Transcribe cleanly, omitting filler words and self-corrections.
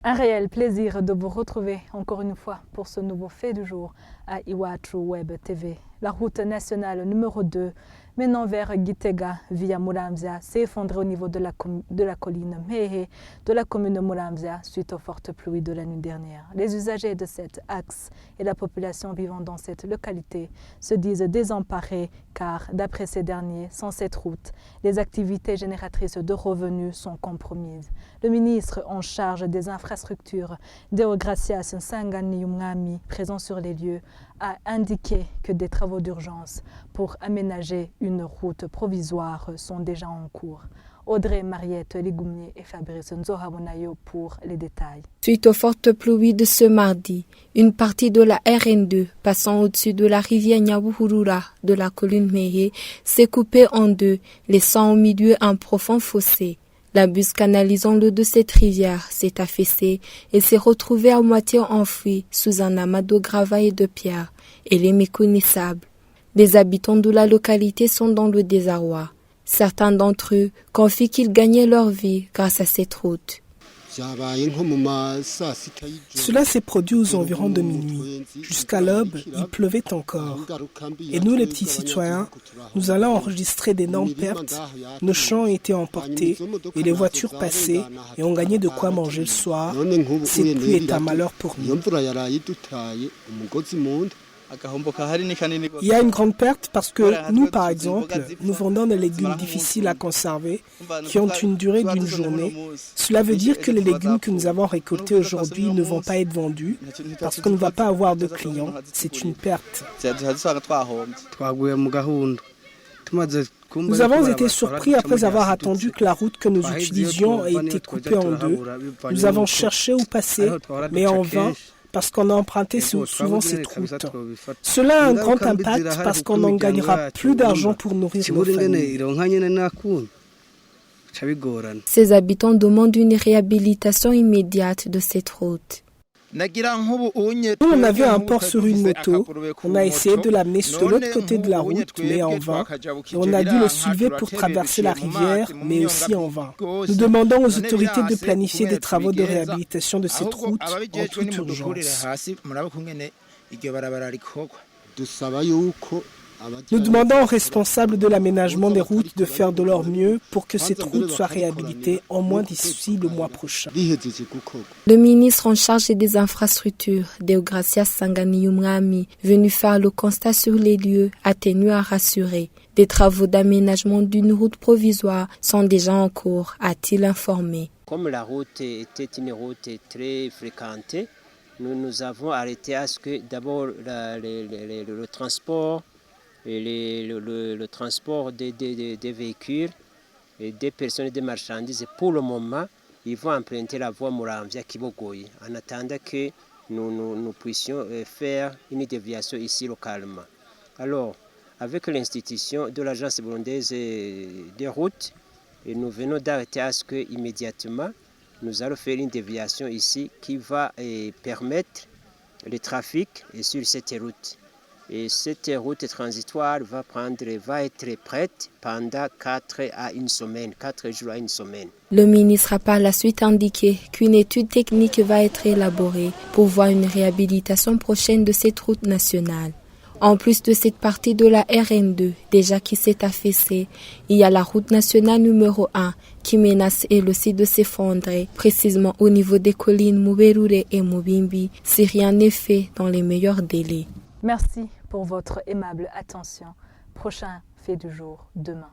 Un réel plaisir de vous retrouver encore une fois pour ce nouveau fait du jour à Iwachu Web TV. La route nationale numéro 2 menant vers Gitega via Muramvya s'est effondrée au niveau de la colline Mehe de la commune de Muramvya suite aux fortes pluies de la nuit dernière. Les usagers de cet axe et la population vivant dans cette localité se disent désemparés car, d'après ces derniers, sans cette route, les activités génératrices de revenus sont compromises. Le ministre en charge des infrastructures, Deogracias Nsanganiyumwami, présent sur les lieux, a indiqué que des travaux d'urgence pour aménager une route provisoire sont déjà en cours. Audrey, Mariette Ligoumier et Fabrice Nzohabonayo pour les détails. Suite aux fortes pluies de ce mardi, une partie de la RN2 passant au-dessus de la rivière Nyabuhurura de la colline Mehe s'est coupée en deux, laissant au milieu un profond fossé. La bus canalisant l'eau de cette rivière s'est affaissée et s'est retrouvée à moitié enfouie sous un amas de gravats et de pierres. Elle est méconnaissable. Les habitants de la localité sont dans le désarroi. Certains d'entre eux confient qu'ils gagnaient leur vie grâce à cette route. Cela s'est produit aux environs de minuit. Jusqu'à l'aube, il pleuvait encore. Et nous, les petits citoyens, nous allons enregistrer d'énormes pertes. Nos champs ont été emportés et les voitures passaient et on gagnait de quoi manger le soir. Cette pluie est un malheur pour nous. Il y a une grande perte parce que nous, par exemple, nous vendons des légumes difficiles à conserver qui ont une durée d'une journée. Cela veut dire que les légumes que nous avons récoltés aujourd'hui ne vont pas être vendus parce qu'on ne va pas avoir de clients. C'est une perte. Nous avons été surpris après avoir attendu que la route que nous utilisions ait été coupée en deux. Nous avons cherché où passer, mais en vain, parce qu'on a emprunté souvent cette route. Cela a un grand impact parce qu'on n'en gagnera plus d'argent pour nourrir nos familles. Ces habitants demandent une réhabilitation immédiate de cette route. Nous, on avait un port sur une moto. On a essayé de l'amener sur l'autre côté de la route, mais en vain. Et on a dû le soulever pour traverser la rivière, mais aussi en vain. Nous demandons aux autorités de planifier des travaux de réhabilitation de cette route en toute urgence. Nous demandons aux responsables de l'aménagement des routes de faire de leur mieux pour que cette route soit réhabilitée au moins d'ici le mois prochain. Le ministre en charge des infrastructures, Deogracias Nsanganiyumwami, venu faire le constat sur les lieux, a tenu à rassurer. Des travaux d'aménagement d'une route provisoire sont déjà en cours, a-t-il informé. Comme la route était une route très fréquentée, nous avons arrêté à ce que d'abord le transport et le transport des véhicules et des personnes et des marchandises, pour le moment, ils vont emprunter la voie Muramvya-Kibogoye en attendant que nous puissions faire une déviation ici localement. Alors, avec l'institution de l'Agence burundaise des routes, nous venons d'arrêter à ce que immédiatement nous allons faire une déviation ici qui va permettre le trafic sur cette route. Et cette route transitoire va être prête pendant 4 jours à une semaine. Le ministre a par la suite indiqué qu'une étude technique va être élaborée pour voir une réhabilitation prochaine de cette route nationale. En plus de cette partie de la RN2, déjà qui s'est affaissée, il y a la route nationale numéro 1 qui menace elle aussi de s'effondrer, précisément au niveau des collines Muberure et Mubimbi, si rien n'est fait dans les meilleurs délais. Merci pour votre aimable attention. Prochain fait du jour demain.